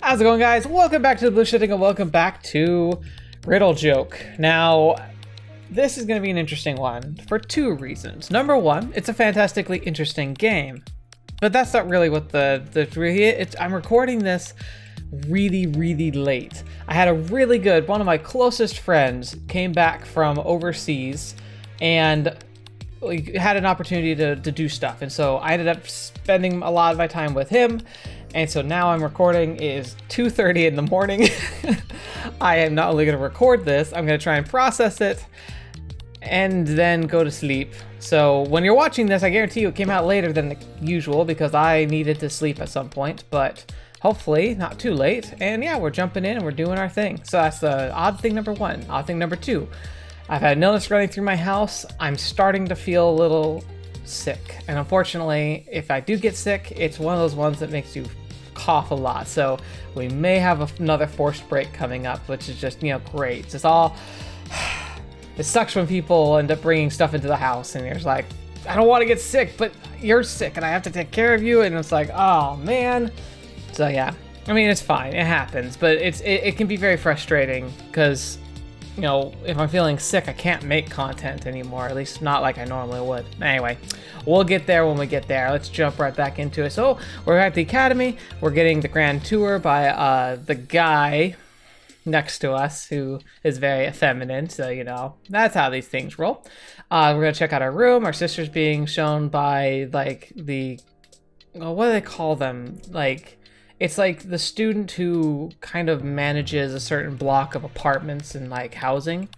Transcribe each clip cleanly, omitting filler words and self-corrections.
How's it going, guys? Welcome back to the Blue Shifting and welcome back to Riddle Joke. Now, this is going to be an interesting one for two reasons. Number one, it's a fantastically interesting game, but that's not really what I'm recording this really late. I had a really good, one of my closest friends came back from overseas and we had an opportunity to do stuff, and so I ended up spending a lot of my time with him. And so now I'm recording. It is 2:30 in the morning. I am not only going to record this, I'm going to try and process it and then go to sleep. So when you're watching this, I guarantee you it came out later than usual because I needed to sleep at some point, but hopefully not too late. And yeah, we're jumping in and we're doing our thing. So that's odd thing number one. Odd thing number two, I've had an illness running through my house. I'm starting to feel a little sick. And unfortunately, if I do get sick, it's one of those ones that makes you cough a lot. So we may have another forced break coming up, which is just, great. It's all, it sucks when people end up bringing stuff into the house and you're just like, I don't want to get sick, but you're sick and I have to take care of you. And it's like, oh man. So yeah, I mean, it's fine. It happens, but it can be very frustrating because, if I'm feeling sick, I can't make content anymore, at least not like I normally would. Anyway, we'll get there when we get there. Let's jump right back into it. So we're at the academy. We're getting the grand tour by the guy next to us who is very effeminate. So, that's how these things roll. We're going to check out our room. Our sister's being shown by what do they call them? It's like the student who kind of manages a certain block of apartments and housing.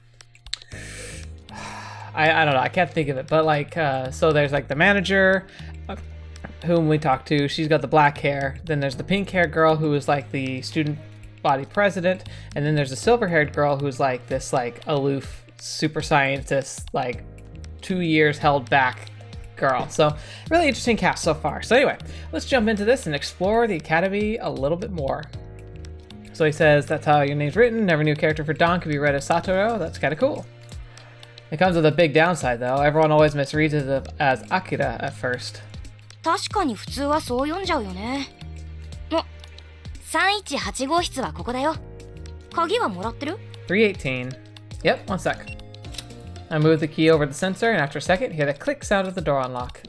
I don't know, I can't think of it, but so there's the manager whom we talked to. She's got the black hair. Then there's the pink haired girl who is the student body president, and then there's a silver haired girl who's this aloof super scientist, 2 years held back girl. So really interesting cast so far. So anyway, let's jump into this and explore the academy a little bit more. So he says, that's how your name's written. Never knew a character for Don could be read as Satoru. That's kind of cool. It comes with a big downside though. Everyone always misreads it as Akira at first. 確かに普通はそう読んじゃうよね。318号室はここだよ。鍵はもらってる？ 318. Yep, one sec. I move the key over the sensor, and after a second, hear the click sound of the door unlock.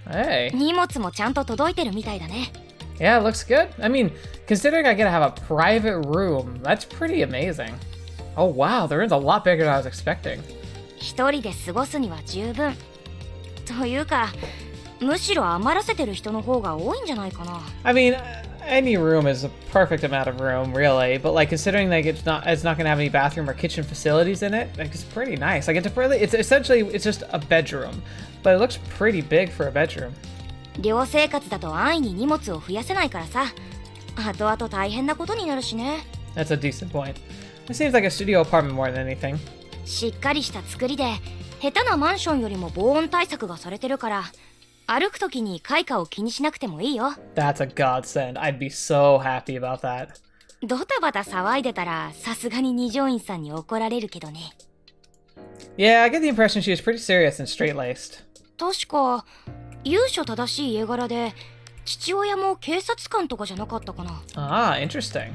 Hey. 荷物もちゃんと届いてるみたいだね。Yeah, it looks good. I mean, considering I get to have a private room, that's pretty amazing. Oh wow, the room's a lot bigger than I was expecting. 一人で過ごすには十分。というか、むしろ余らせてる人の方が多いんじゃないかな。I mean, any room is a perfect amount of room, really, but considering it's not gonna have any bathroom or kitchen facilities in it, it's pretty nice. It's essentially just a bedroom, but it looks pretty big for a bedroom. 寮生活だと安易に荷物を増やせないからさ、後々大変なことになるしね。That's a decent point. It seems like a studio apartment more than anything. しっかりした作りで、下手なマンションよりも防音対策がされてるから。歩くときに開花を気にしなくてもいいよ。That's a godsend. I'd be so happy about that. ドタバタ騒いでたらさすがに二条院さんに怒られるけどね。Yeah, I get the impression she was pretty serious and straight-laced. 確か、由緒正しい家柄で、父親も警察官とかじゃなかったかな。Ah, interesting.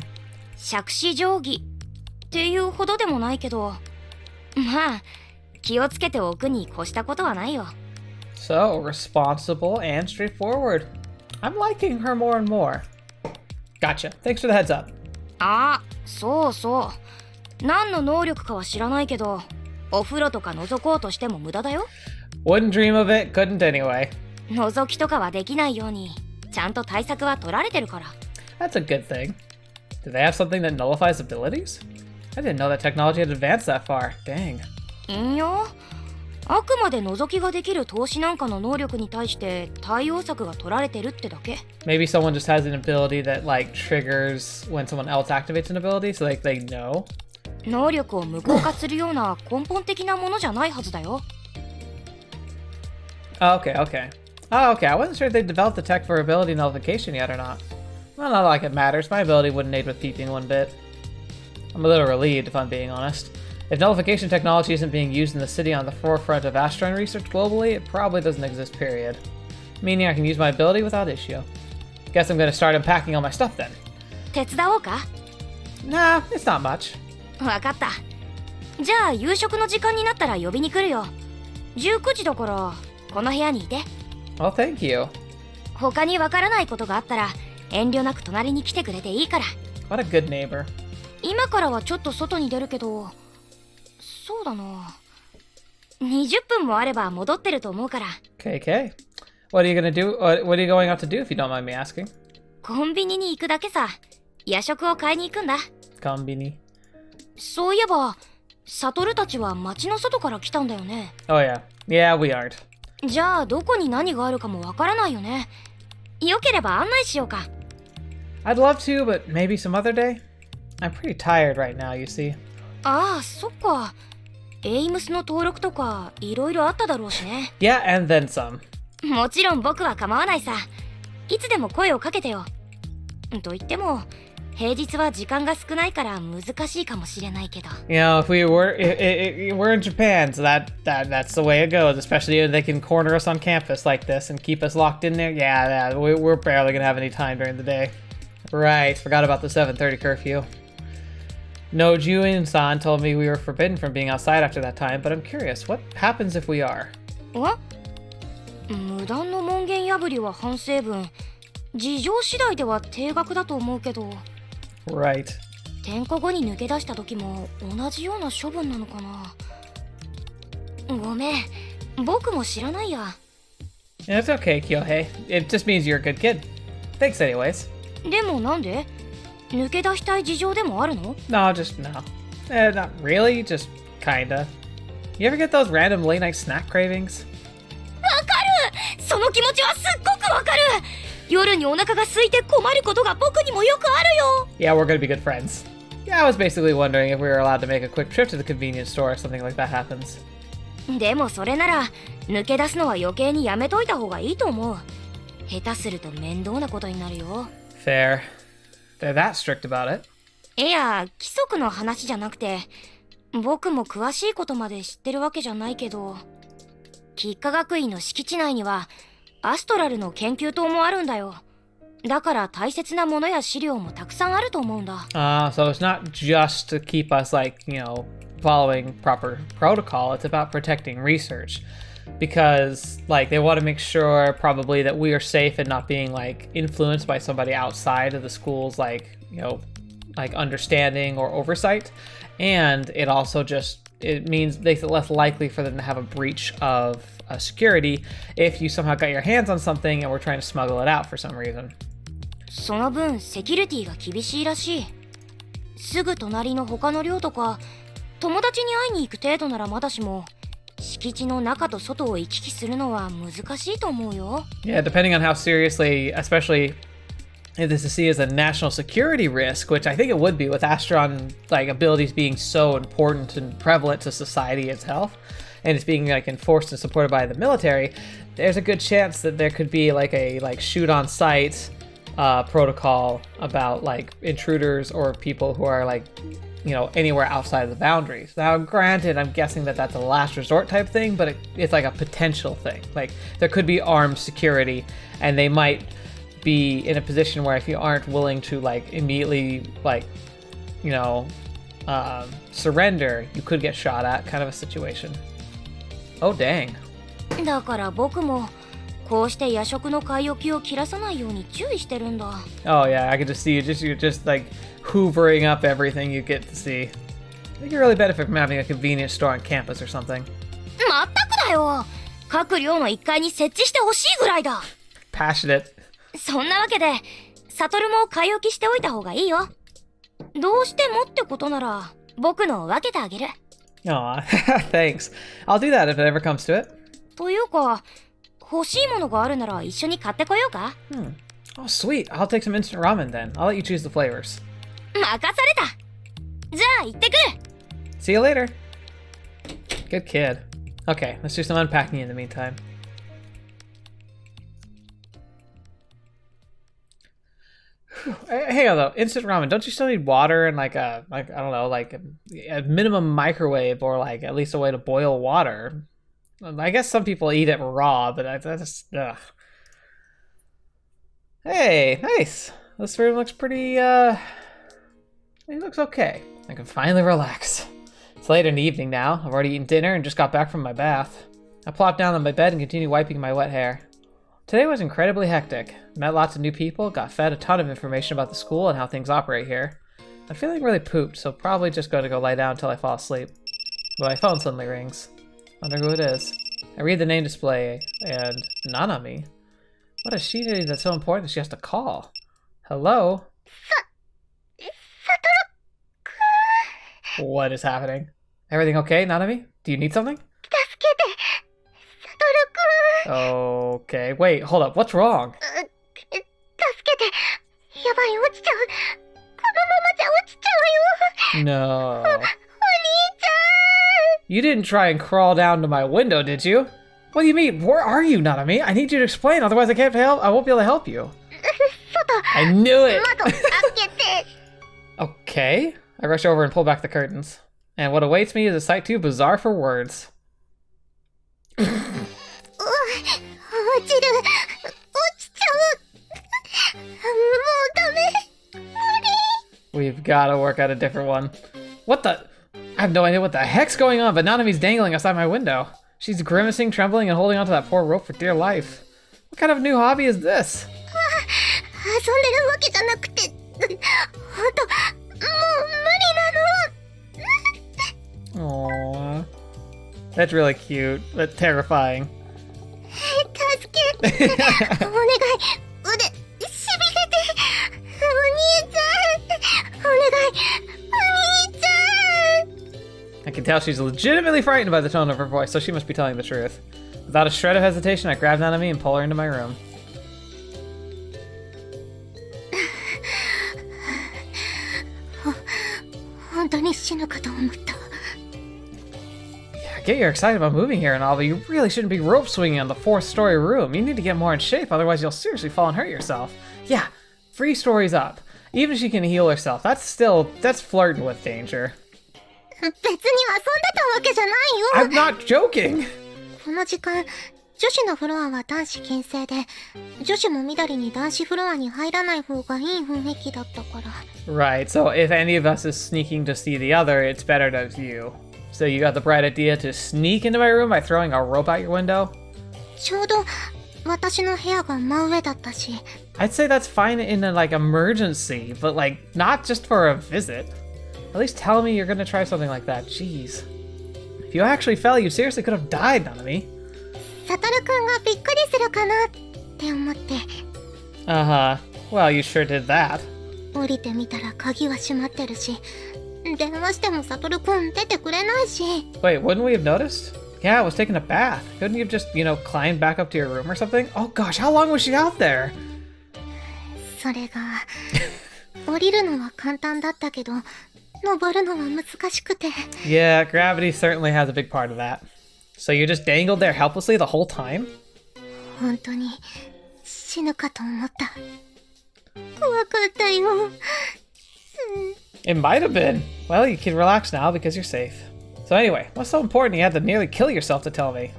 杓子定規っていうほどでもないけど、まあ、気をつけておくに越したことはないよ。So, responsible and straightforward. I'm liking her more and more. Gotcha. Thanks for the heads up. あ、そうそう。何の能力かは知らないけど、お風呂とか覗こうとしても無駄だよ。Wouldn't dream of it, couldn't anyway. 覗きとかはできないように、ちゃんと対策は取られてるから。That's a good thing. Do they have something that nullifies abilities? I didn't know that technology had advanced that far. Dang. いいよ。あくまで覗きができる投資なんかの能力に対して対応策が取られてるってだけ。Maybe someone just has an ability that triggers when someone else activates an ability, so they know. 能力を無効化するような根本的なものじゃないはずだよ。Oh, okay. Oh, okay. I wasn't sure if they developed the tech for ability nullification yet or not. Well, not like it matters. My ability wouldn't aid with peeping one bit. I'm a little relieved, if I'm being honest. If nullification technology isn't being used in the city on the forefront of Astron research globally, it probably doesn't exist, period. Meaning I can use my ability without issue. Guess I'm gonna start unpacking all my stuff then. 手伝おうか？ Nah, it's not much. わかった。じゃあ夕食の時間になったら呼びに来るよ。19時だからこの部屋にいて。Well, thank you. 他にわからないことがあったら遠慮なく隣に来てくれていいから。What a good neighbor. 今からはちょっと外に出るけど、そうだな。20分もあれば戻ってると思うから。Okay. What are you gonna do? What are you going out to do if you don't mind me asking? コンビニに行くだけさ。夜食を買いに行くんだ。コンビニ。そういえば、サトルたちは街の外から来たんだよね。Oh yeah. Yeah, we aren't. じゃあどこに何があるかもわからないよね。よければ案内しようか。I'd love to, but maybe some other day. I'm pretty tired right now, you see. ああ、そっか。エイムスの登録とかいろいろあっただろうしね。Yeah, and then some. もちろん僕は構わないさ。いつでも声をかけてよ。と言っても、平日は時間が少ないから難しいかもしれないけど。You know, if we're in Japan, so that's the way it goes. Especially if they can corner us on campus like this and keep us locked in there. Yeah, we're barely gonna have any time during the day. Right, forgot about the 7:30 curfew. No, Juin-san told me we were forbidden from being outside after that time, but I'm curious, what happens if we are? 無断の門限破りは反省文。事情次第では定額だと思うけど。Right. 点呼後に抜け出した時も同じような処分なのかな。ごめん、僕も知らないや。It's okay, Kyohei. It just means you're a good kid. Thanks anyways. でもなんで？抜け出したい事情でもあるの？ No, just no. Not really, just kinda. You ever get those random late night snack cravings? わかる！その気持ちはすっごくわかる！夜にお腹が空いて困ることが僕にもよくあるよ。 Yeah, we're gonna be good friends. Yeah, I was basically wondering if we were allowed to make a quick trip to the convenience store if something like that happens. でもそれなら抜け出すのは余計にやめといた方がいいと思う。下手すると面倒なことになるよ。Fair. They're that strict about it. いや、規則の話じゃなくて、僕も詳しいことまで知ってるわけじゃないけど、吉科学院の敷地内にはアストラルの研究棟もあるんだよ。だから大切なものや資料もたくさんあると思うんだ。So it's not just to keep us following proper protocol. It's about protecting research. Because they want to make sure probably that we are safe and not being influenced by somebody outside of the school's understanding or oversight. And it also it makes it less likely for them to have a breach of security if you somehow got your hands on something and we're trying to smuggle it out for some reason. その分セキュリティが厳しいらしい。すぐ隣の他の寮とか友達に会いに行く程度ならまだしも、敷地の中と外を行き来するのは難しいと思うよ。Yeah, depending on how seriously, especially if this is seen as a national security risk, which I think it would be with Astron abilities being so important and prevalent to society itself, and it's being enforced and supported by the military, there's a good chance that there could be a shoot on sight protocol about intruders or people who are anywhere outside of the boundaries. Now, granted, I'm guessing that that's a last resort type thing, but it's a potential thing. There could be armed security, and they might be in a position where if you aren't willing to immediately surrender, you could get shot at, kind of a situation. Oh dang. だから僕もこうして夜食の買い置きを切らさないように注意してるんだ。Oh yeah, I could just see you're just hoovering up everything you get to see. I think you really benefit from having a convenience store on campus or something. まったくだよ。各寮の1階に設置してほしいぐらいだ。Passionate. そんなわけで、サトルも買い置きしておいた方がいいよ。どうしてもってことなら、僕の分けてあげる。Aw, thanks. I'll do that if it ever comes to it. というか、欲しいものがあるなら一緒に買ってこようか。Oh, sweet. I'll take some instant ramen then. I'll let you choose the flavors. 任された。じゃあ行ってくる。See you later. Good kid. Okay, let's do some unpacking in the meantime. Hang on though, instant ramen. Don't you still need water and a minimum microwave or at least a way to boil water? I guess some people eat it raw, but that's ugh. Hey, nice. This room looks pretty, it looks okay. I can finally relax. It's late in the evening now. I've already eaten dinner and just got back from my bath. I plopped down on my bed and continued wiping my wet hair. Today was incredibly hectic. Met lots of new people, got fed a ton of information about the school and how things operate here. I'm feeling really pooped, so probably just going to go lie down until I fall asleep. But my phone suddenly rings. Wonder who it is. I read the name display, and Nanami. What is she doing that's so important that she has to call? Hello? What is happening? Everything okay, Nanami? Do you need something? Okay, wait, hold up. What's wrong? No. You didn't try and crawl down to my window, did you? What do you mean? Where are you, Nanami? I need you to explain, otherwise I can't help. I won't be able to help you. I knew it. Okay. I rush over and pull back the curtains. And what awaits me is a sight too bizarre for words. We've got to work out a different one. What the? I have no idea what the heck's going on, but Nanami's dangling outside my window. She's grimacing, trembling, and holding onto that poor rope for dear life. What kind of new hobby is this? Aww. That's really cute, but terrifying. I can tell she's legitimately frightened by the tone of her voice, so she must be telling the truth. Without a shred of hesitation, I grab Nanami and pull her into my room. Yeah, I get you're excited about moving here and all, but you really shouldn't be rope swinging on the 4th-story room. You need to get more in shape, otherwise you'll seriously fall and hurt yourself. Yeah, 3 stories up. Even if she can heal herself, that's flirting with danger. I'm not joking! Right, so if any of us is sneaking to see the other, it's better that it's you. So you got the bright idea to sneak into my room by throwing a rope out your window? I'd say that's fine in a, emergency, but, not just for a visit. At least tell me you're gonna try something like that. Jeez. If you actually fell, you seriously could have died, Nanami. Uh-huh. Well, you sure did that. Wait, wouldn't we have noticed? Yeah, I was taking a bath. Couldn't you have just, climbed back up to your room or something? Oh gosh, how long was she out there? Yeah, gravity certainly has a big part of that. So you just dangled there helplessly the whole time? It might have been. Well, you can relax now because you're safe. So anyway, what's so important you had to nearly kill yourself to tell me?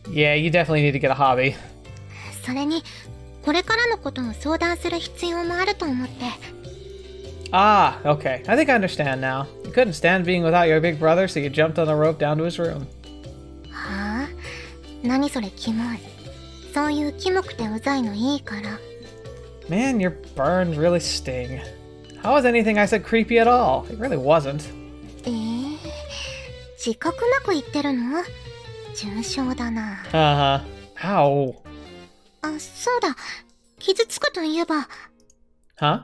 Yeah, you definitely need to get a hobby. Ah, okay. I think I understand now. You couldn't stand being without your big brother, so you jumped on the rope down to his room. Man, your burns really sting. How was anything I said creepy at all? It really wasn't. Uh-huh. Ow. Huh?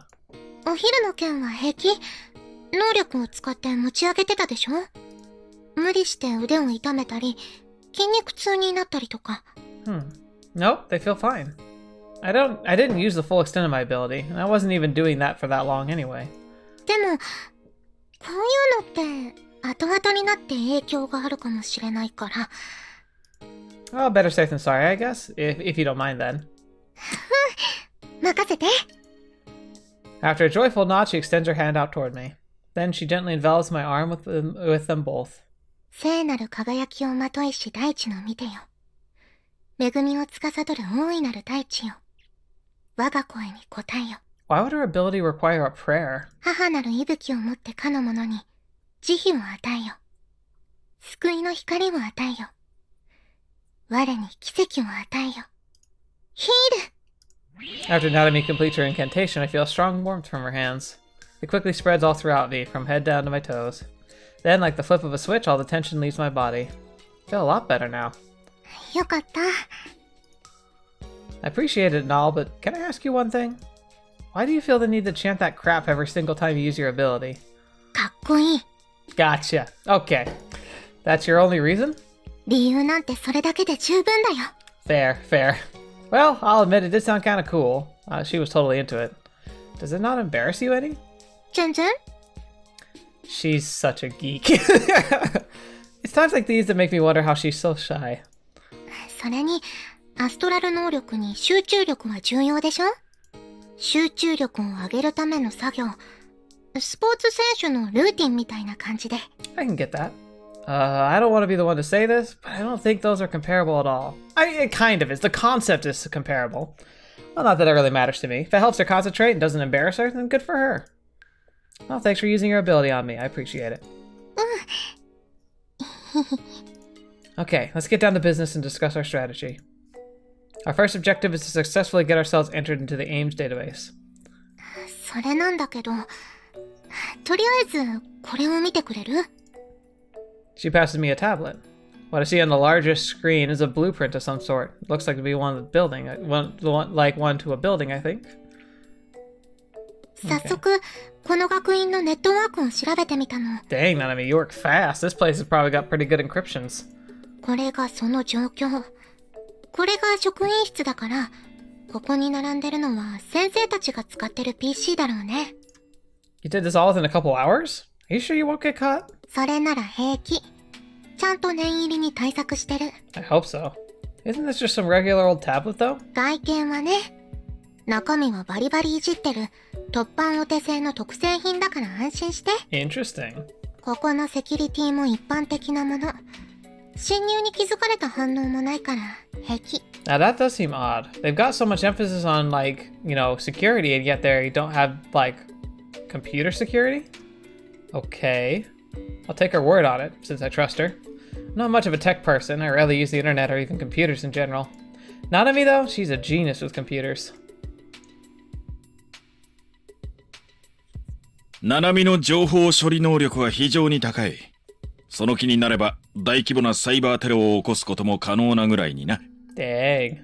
Nope, they feel fine. I didn't use the full extent of my ability, and I wasn't even doing that for that long anyway. Well, better safe than sorry, I guess, if you don't mind then. After a joyful nod, she extends her hand out toward me. Then she gently envelops my arm with them both. 聖なる輝きをまといし大地の見てよ。恵みを司る大いなる大地よ。我が声に応えよ。Why would her ability require a prayer? 母なる息吹をもってかの者に慈悲を与えよ。救いの光を与えよ。我に奇跡を与えよ。ヒール! After Natami completes her incantation, I feel a strong warmth from her hands. It quickly spreads all throughout me, from head down to my toes. Then, like the flip of a switch, all the tension leaves my body. I feel a lot better now. よかった。I appreciate it and all, but can I ask you one thing? Why do you feel the need to chant that crap every single time you use your ability? かっこいい。 Gotcha. Okay. That's your only reason? 理由なんてそれだけで十分だよ。Fair, fair. Well, I'll admit it did sound kind of cool. She was totally into it. Does it not embarrass you any? 全然 She's such a geek. It's times like these that make me wonder how she's so shy. それに、アストラル能力に集中力は重要でしょ？集中力を上げるための作業。スポーツ選手のルーティンみたいな感じで。I can get that. I don't want to be the one to say this, but I don't think those are comparable at all. It kind of is. The concept is comparable. Well, not that it really matters to me. If it helps her concentrate and doesn't embarrass her, then good for her. Well, thanks for using your ability on me. I appreciate it. Okay, let's get down to business and discuss our strategy. Our first objective is to successfully get ourselves entered into the AIMS database. それなんだけど、とりあえずこれを見てくれる？ She passes me a tablet. What I see on the largest screen is a blueprint of some sort. It looks like to be one of the building, like one to a building, I think. 早速、この学院のネットワークを調べてみたの。 Dang, Nanami, you work fast. This place has probably got pretty good encryptions. これがその状況。これが職員室だから、ここに並んでるのは先生たちが使ってる PC だろうね。You did this all within a couple hours? Are you sure you won't get caught? それなら平気。ちゃんと念入りに対策してる。I hope so. Isn't this just some regular old tablet, though? 外見はね、中身はバリバリいじってる突版お手製の特製品だから安心して。Interesting. ここのセキュリティも一般的なもの。侵入に気づかれた反応もないから平気。 Now that does seem odd. They've got so much emphasis on, like, security, and yet they don't have, like, computer security? Okay. I'll take her word on it, since I trust her. I'm not much of a tech person. I rarely use the internet or even computers in general. Nanami, though, she's a genius with computers. ナナミの情報処理能力は非常に高い。その気になれば大規模なサイバーテロを起こすことも可能なぐらいにな。Dang.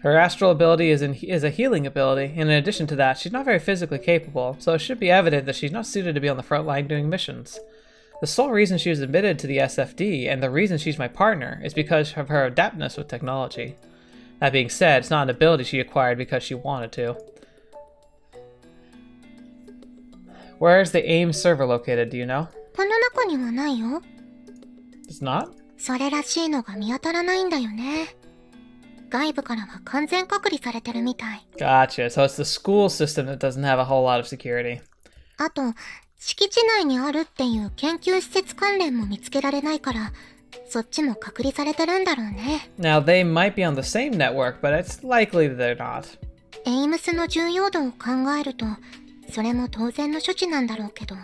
Her astral ability is a healing ability, and in addition to that, she's not very physically capable, so it should be evident that she's not suited to be on the front line doing missions. The sole reason she was admitted to the SFD, and the reason she's my partner, is because of her adaptness with technology. That being said, it's not an ability she acquired because she wanted to. Where is the AIMS server located, do you know? この中にはないよ。 It's not? それらしいのが見当たらないんだよね。外部からは完全隔離されてるみたい。 Gotcha, so it's the school system that doesn't have a whole lot of security. あと、敷地内にあるっていう研究施設関連も見つけられないから、そっちも隔離されてるんだろうね。Now, they might be on the same network, but it's likely that they're not. エイムスの重要度を考えると、それも当然の処置なんだろうけど。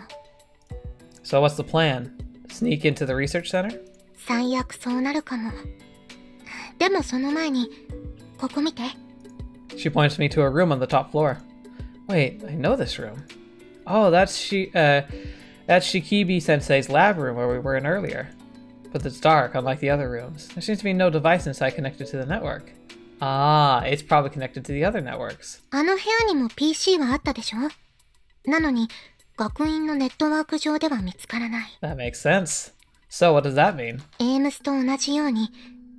So what's the plan? Sneak into the research center? 最悪そうなるかも。でもその前に、ここ見て。 She points me to a room on the top floor. Wait, I know this room. Oh, that's Shikibi Sensei's lab room where we were in earlier. But it's dark, unlike the other rooms. There seems to be no device inside connected to the network. Ah, it's probably connected to the other networks. あの部屋にも PC はあったでしょ？なのに、学院のネットワーク上では見つからない。That makes sense. So what does that mean? エイムスと同じように、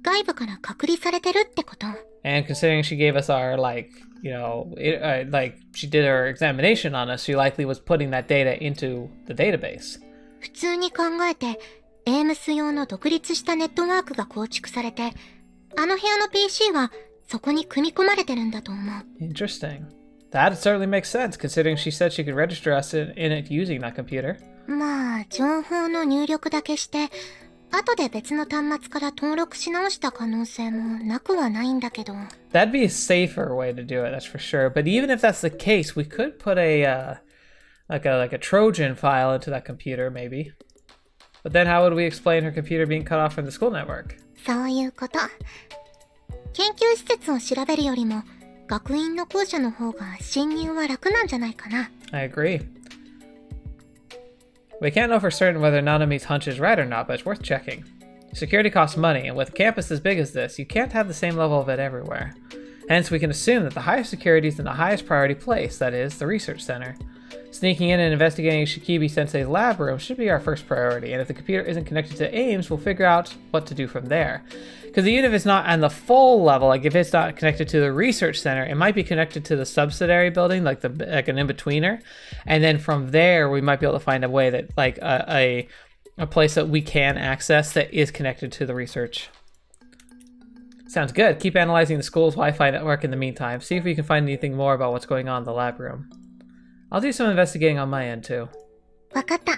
外部から隔離されてるってこと。And considering she gave us our, she did her examination on us, she likely was putting that data into the database. 普通に考えて、エイムス用の独立したネットワークが構築されて、あの部屋の PC はそこに組み込まれてるんだと思う。Interesting. That certainly makes sense, considering she said she could register us in it using that computer. まあ、情報の入力だけして、後で別の端末から登録し直した可能性もなくはないんだけど。That'd be a safer way to do it, that's for sure. But even if that's the case, we could put a like a Trojan file into that computer, maybe. But then how would we explain her computer being cut off from the school network? そういうこと。研究施設を調べるよりも、学院の校舎の方が侵入は楽なんじゃないかな。I agree. We can't know for certain whether Nanami's hunch is right or not, but it's worth checking. Security costs money, and with a campus as big as this, you can't have the same level of it everywhere. Hence, we can assume that the highest security is in the highest priority place, that is, the research center. Sneaking in and investigating Shikibi-sensei's lab room should be our first priority, and if the computer isn't connected to Ames, we'll figure out what to do from there. Because even if it's not on the full level, like if it's not connected to the research center, it might be connected to the subsidiary building, like an in-betweener, and then from there we might be able to find a way that like a place that we can access that is connected to the research. Sounds good. Keep analyzing the school's Wi-Fi network in the meantime. See if we can find anything more about what's going on in the lab room. I'll do some investigating on my end too. わかった。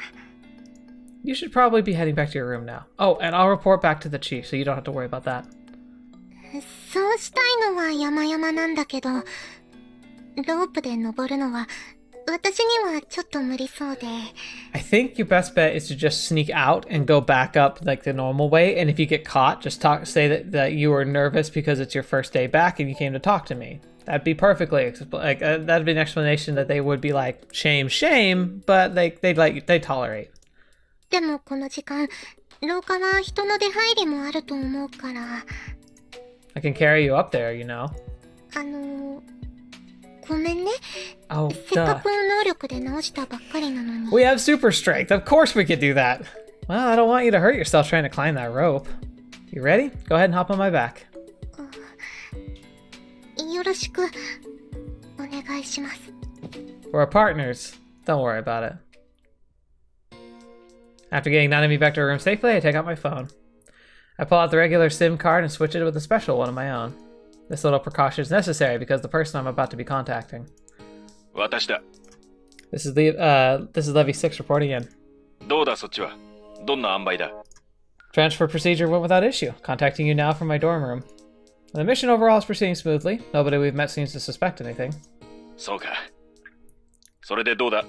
You should probably be heading back to your room now. Oh, and I'll report back to the chief, so you don't have to worry about that. そうしたいのは山々なんだけど、ロープで登るのは私にはちょっと無理そうで。I think your best bet is to just sneak out and go back up like the normal way, and if you get caught, just say that you were nervous because it's your first day back and you came to talk to me. That'd be perfectly like that'd be an explanation that they would be like shame, but they'd tolerate. でもこの時間、廊下は人の出入りもあると思うから。I can carry you up there, you know. ごめんね。 Oh, せっかく能力で直したばっかりなのに。 We have super strength. Of course we could do that. Well, I don't want you to hurt yourself trying to climb that rope. You ready? Go ahead and hop on my back. よろしくお願いします。 We're partners. Don't worry about it. After getting Nanami back to her room safely, I take out my phone. I pull out the regular SIM card and switch it with a special one of my own. This little precaution is necessary because the person I'm about to be contacting. 私だ。 This is Levy 6 reporting in. どうだそっちは。どんな塩梅だ。 Transfer procedure went without issue. Contacting you now from my dorm room. The mission overall is proceeding smoothly. Nobody we've met seems to suspect anything. そうか。それでどうだ。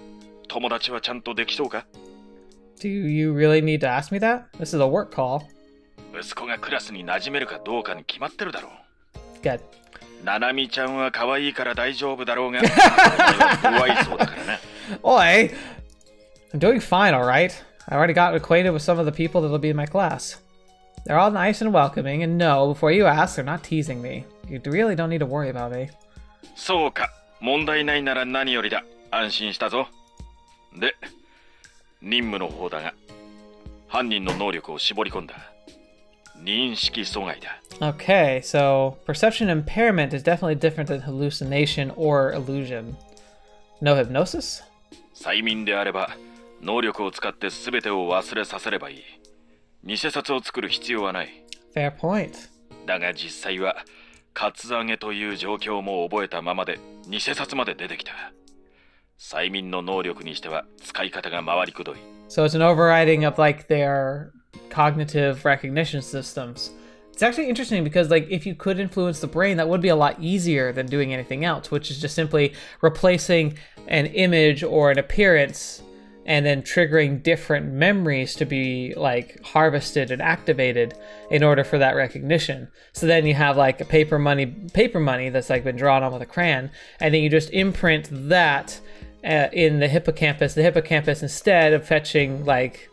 友達はちゃんとできそうか。 Do you really need to ask me that? This is a work call. 息子がクラスに馴染めるかどうかに決まってるだろう。 Good. ななみちゃんは可愛いから大丈夫だろうが、お前は怖いそうだからな。Oi! I'm doing fine, alright? I already got acquainted with some of the people that'll be in my class. They're all nice and welcoming, and no, before you ask, they're not teasing me. You really don't need to worry about me. そうか。問題ないなら何よりだ。安心したぞ。で、任務の方だが、犯人の能力を絞り込んだ。認識阻害だ。Okay, so perception impairment is definitely different than hallucination or illusion. No hypnosis? 催眠であれば、能力を使って全てを忘れさせればいい。偽札を作る必要はない。Fair point. だが実際は、カツアゲという状況も覚えたままで、偽札まで出てきた。催眠の能力にしては使い方が回りくどい。So it's an overriding of like their cognitive recognition systems. It's actually interesting because like if you could influence the brain, that would be a lot easier than doing anything else, which is just simply replacing an image or an appearance and then triggering different memories to be like harvested and activated in order for that recognition. So then you have like a paper money that's like been drawn on with a crayon, and then you just imprint that in the hippocampus. The hippocampus, instead of fetching like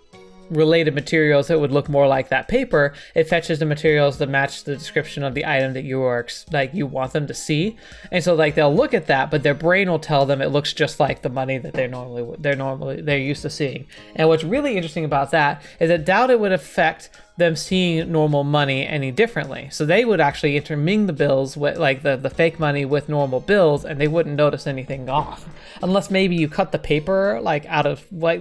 related materials that would look more like that paper, it fetches the materials that match the description of the item that you are like you want them to see. And so like they'll look at that, but their brain will tell them it looks just like the money that they're used to seeing. And what's really interesting about that is I doubt it would affect them seeing normal money any differently. So they would actually intermingle the bills with like the fake money with normal bills, and they wouldn't notice anything off, unless maybe you cut the paper like out of like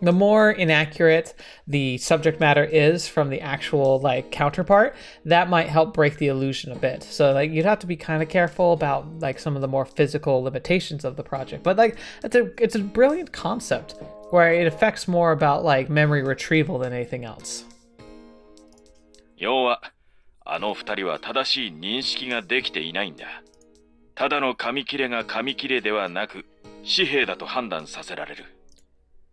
the more inaccurate the subject matter is from the actual like counterpart, that might help break the illusion a bit. So like you'd have to be kind of careful about like some of the more physical limitations of the project. But like it's a brilliant concept where it affects more about like memory retrieval than anything else. 要は、あの二人は正しい認識ができていないんだ。ただの紙切れが紙切れではなく、紙幣だと判断させられる。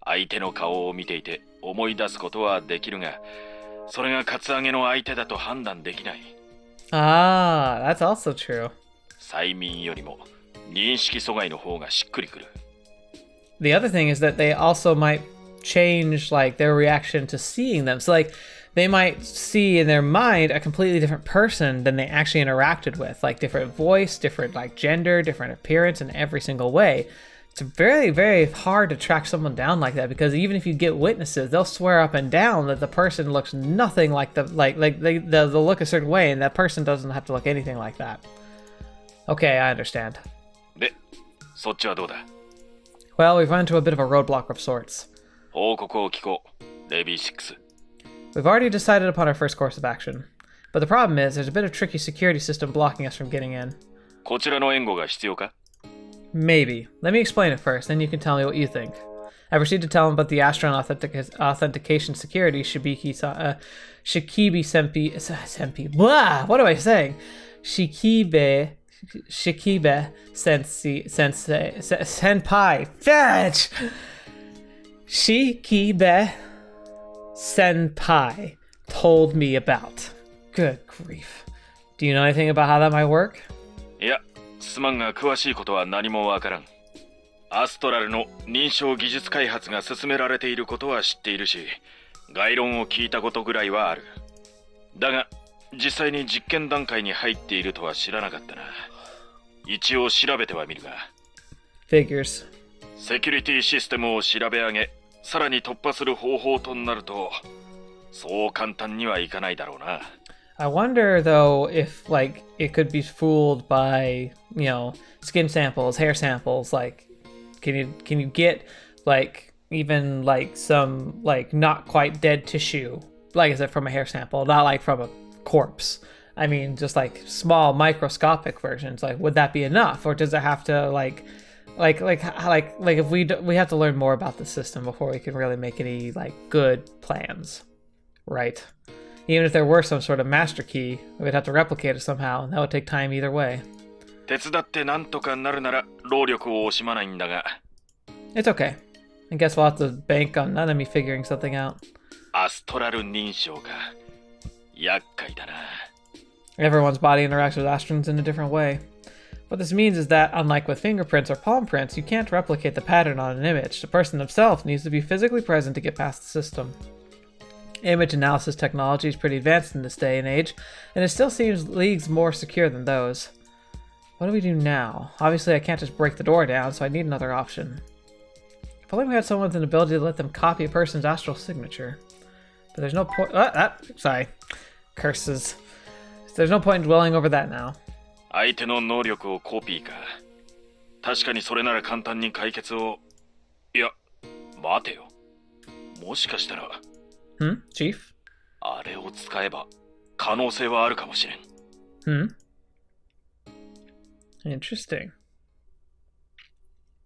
相手の顔を見ていて思い出すことはできるが、それがカツアゲの相手だと判断できない。Ah, that's also true. 催眠よりも認識阻害の方がしっくりくる。The other thing is that they also might change like their reaction to seeing them. So like they might see in their mind a completely different person than they actually interacted with, like different voice, different like gender, different appearance in every single way. It's very, very hard to track someone down like that because even if you get witnesses, they'll swear up and down that the person looks nothing like they'll look a certain way, and that person doesn't have to look anything like that. Okay, I understand. で、そっちはどうだ? Well, we've run into a bit of a roadblock of sorts. 報告を聞こう、レビー6。We've already decided upon our first course of action, but the problem is there's a bit of tricky security system blocking us from getting in. こちらの援護が必要か? Maybe. Let me explain it first, then you can tell me what you think. I proceed to tell him about the Astron authentication security Shikibi Senpi. Blah! What am I saying? Shikibe Senpai. Fetch! Shikibe Senpai told me about. Good grief. Do you know anything about how that might work? いや、すまんが詳しいことは何もわからん。アストラルの認証技術開発が進められていることは知っているし、概論を聞いたことぐらいはある。だが、実際に実験段階に入っているとは知らなかったな。一応調べてはみるが。Figures. セキュリティシステムを調べ上げ、さらに突破する方法となると、そう簡単にはいかないだろうな。I wonder though if like it could be fooled by, you know, skin samples, hair samples, like can you get like even like some like not quite dead tissue, like is it from a hair sample, not like from a corpse. I mean just like small microscopic versions, like would that be enough, or does it have to like if we have to learn more about the system before we can really make any like good plans, right? Even if there were some sort of master key, we'd have to replicate it somehow, and that would take time either way. 手伝ってなんとかなるなら労力を惜しまないんだが。It's okay. I guess we'll have to bank on Nanami figuring something out. アストラル認証か。厄介だな。Everyone's body interacts with Astrons in a different way. What this means is that, unlike with fingerprints or palm prints, you can't replicate the pattern on an image. The person himself needs to be physically present to get past the system. Image analysis technology is pretty advanced in this day and age, and it still seems leagues more secure than those. What do we do now? Obviously, I can't just break the door down, so I need another option. If only we had someone with an ability to let them copy a person's astral signature. But there's no point. Sorry. Curses. There's no point in dwelling over that now. 相手の能力をコピーか。確かにそれなら簡単に解決を。いや、待てよ。もしかしたら。Chief? あれを使えば可能性はあるかもしれん。Interesting.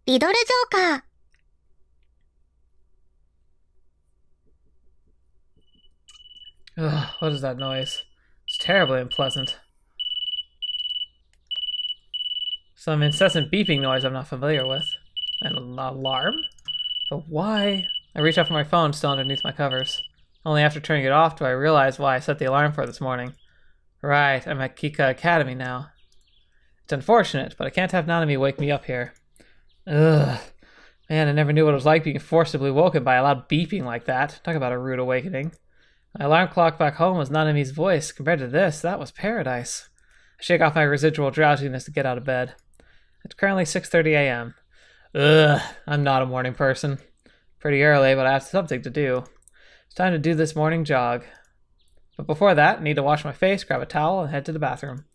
リドルジョーカー。Ugh, what is that noise? It's terribly unpleasant. Some incessant beeping noise I'm not familiar with. An alarm? But why? I reach out for my phone still underneath my covers. Only after turning it off do I realize why I set the alarm for this morning. Right, I'm at Kika Academy now. It's unfortunate, but I can't have Nanami wake me up here. Ugh. Man, I never knew what it was like being forcibly woken by a loud beeping like that. Talk about a rude awakening. My alarm clock back home was Nanami's voice. Compared to this, that was paradise. I shake off my residual drowsiness to get out of bed. It's currently 6:30 a.m. Ugh, I'm not a morning person. Pretty early, but I have something to do. It's time to do this morning jog. But before that, I need to wash my face, grab a towel, and head to the bathroom.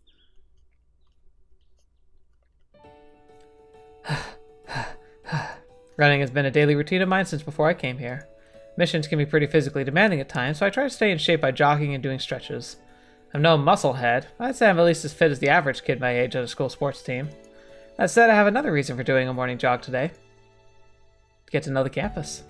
Running has been a daily routine of mine since before I came here. Missions can be pretty physically demanding at times, so I try to stay in shape by jogging and doing stretches. I'm no muscle head. I'd say I'm at least as fit as the average kid my age on a school sports team. That said, I have another reason for doing a morning jog today. Get to know the campus.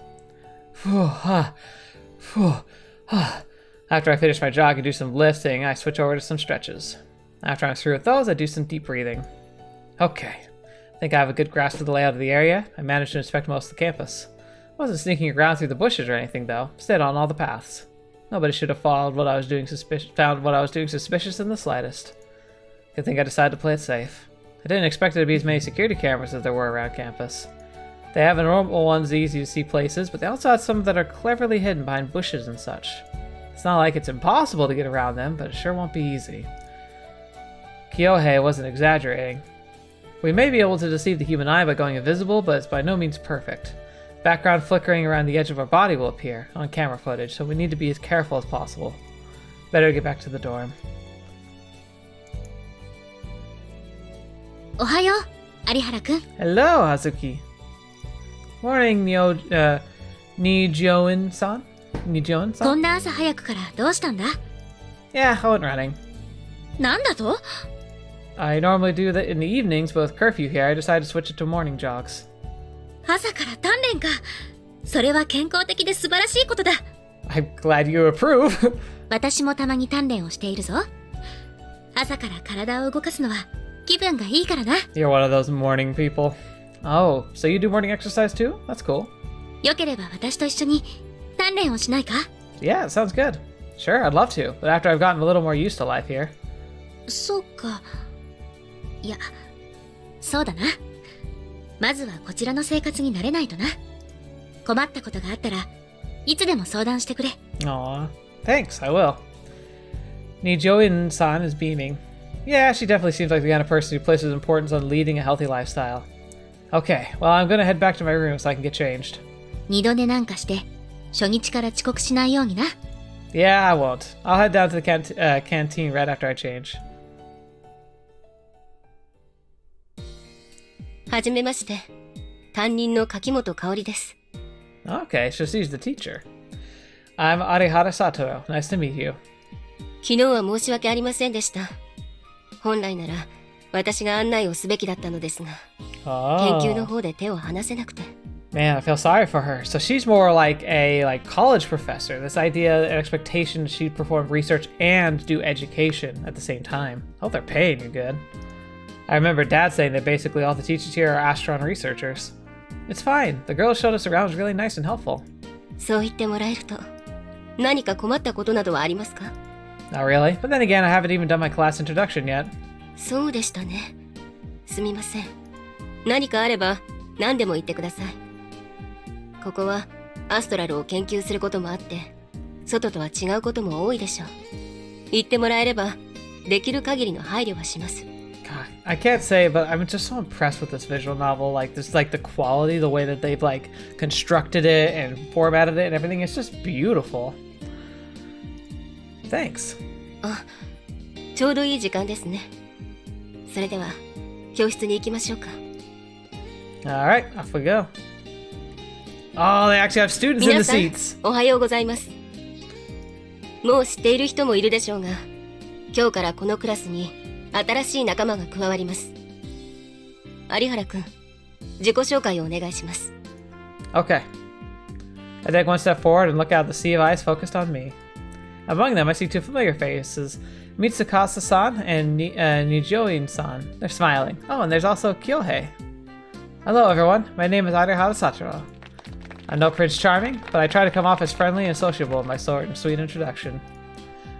After I finish my jog and do some lifting, I switch over to some stretches. After I'm through with those, I do some deep breathing. Okay, I think I have a good grasp of the layout of the area. I managed to inspect most of the campus. I wasn't sneaking around through the bushes or anything though, stayed on all the paths. Nobody should have found what I was doing suspicious in the slightest. Good thing I decided to play it safe. I didn't expect there to be as many security cameras as there were around campus. They have normal ones easy to see places, but they also have some that are cleverly hidden behind bushes and such. It's not like it's impossible to get around them, but it sure won't be easy. Kyohei wasn't exaggerating. We may be able to deceive the human eye by going invisible, but it's by no means perfect. Background flickering around the edge of our body will appear on camera footage, so we need to be as careful as possible. Better get back to the dorm. Ohayo, Arihara-kun. Hello, Hazuki. Morning, Nijoin-san? Nijoin-san? こんな朝早くからどうしたんだ? Yeah, I went running. なんだと? I normally do that in the evenings, but with curfew here, I decided to switch it to morning jogs. 朝から鍛錬か。それは健康的で素晴らしいことだ。I'm glad you approve. 私もたまに鍛錬をしているぞ。朝から体を動かすのは気分がいいからな。You're one of those morning people. Oh, so you do morning exercise too? That's cool. よければ私と一緒に鍛錬をしないか? Yeah, it sounds good. Sure, I'd love to, but after I've gotten a little more used to life here. そうか。いや、そうだな。まずはこちらの生活に慣れないとな。困ったことがあったらいつでも相談してくれ。Aw, thanks, I will. Nijoin-san is beaming. Yeah, she definitely seems like the kind of person who places importance on leading a healthy lifestyle. Okay, well, I'm gonna head back to my room so I can get changed. 二度寝なんかして初日から遅刻しないようにな。Yeah, I won't. I'll head down to the canteen right after I change. はじめまして。担任の柿本香織です。Okay, so she's the teacher. I'm Arihara Satoru. Nice to meet you. 昨日は申し訳ありませんでした。本来なら私が案内をすべきだったのですが、研究の方で手を離せなくて。Man, I feel sorry for her. So she's more like a college professor. This idea and expectation she'd perform research and do education at the same time. Hope they're paying you good. I remember Dad saying that basically all the teachers here are Astron researchers. It's fine. The girl who showed us around was really nice and helpful. そう言ってもらえると、何か困ったことなどはありますか? Not really. But then again, I haven't even done my class introduction yet. そうでしたね。すみません。何かあれば何でも言ってください。ここはアストラルを研究することもあって、外とは違うことも多いでしょう。言ってもらえれば、できる限りの配慮はします。God, I can't say, but I'm just so impressed with this visual novel. Like this, the quality, the way that they've constructed it and formatted it and everything. It's just beautiful. Thanks. あ、ちょうどいい時間ですね。それでは教室に行きましょうか。All right, off we go. Oh, they actually have students in the seats. おはようございます。もう知っている人もいるでしょうが、今日からこのクラスに新しい仲間が加わります。有原くん、自己紹介をお願いします。Okay. I take one step forward and look out the sea of eyes focused on me. Among them, I see two familiar faces, Mitsukasa-san and Nijoin-san. They're smiling. Oh, and there's also Kyohei. Hello, everyone. My name is Arihara Satoru. I'm no Prince Charming, but I try to come off as friendly and sociable in my short and sweet introduction.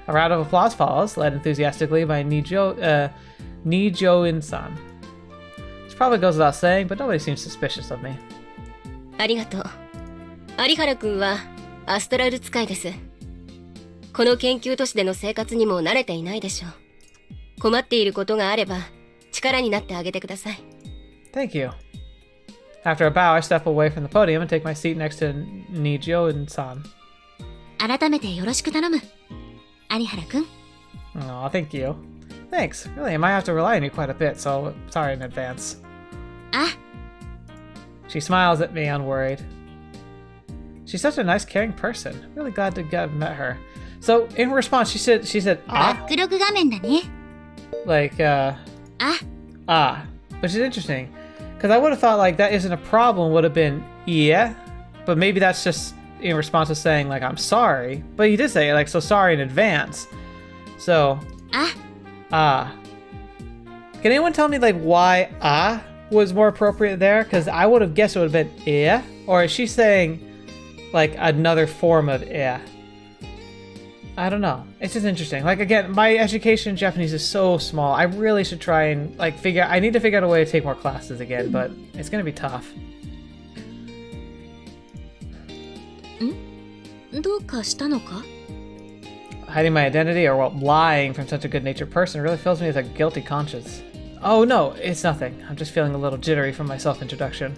A round of applause follows, led enthusiastically by Nijoin-san. This probably goes without saying, but nobody seems suspicious of me. ありがとう。有原くんはアストラル使いです。この研究都市での生活にも慣れていないでしょう。困っていることがあれば力になってあげてください。Thank you. After a bow, I step away from the podium and take my seat next to Nijoin-san. 改めてよろしく頼む。有原くん。Aw, thank you. Thanks. Really, I might have to rely on you quite a bit, so sorry in advance. あ、She smiles at me, unworried. She She's such a nice, caring person. Really glad to have met her. So in response, she said, バックログ画面だね。 like, あ、 which is interesting. Because I would have thought like that isn't a problem, would have been, yeah. But maybe that's just in response to saying like, I'm sorry. But he did say like, so sorry in advance. So, あ、 Can anyone tell me like why was more appropriate there? Because I would have guessed it would have been yeah. Or is she saying like another form of yeah? I don't know. It's just interesting. Like again, my education in Japanese is so small. I really should try and like I need to figure out a way to take more classes again, but it's gonna be tough. どうかしたのか？ Hiding my identity or lying from such a good-natured person really fills me with a guilty conscience. Oh no, it's nothing. I'm just feeling a little jittery from my self-introduction.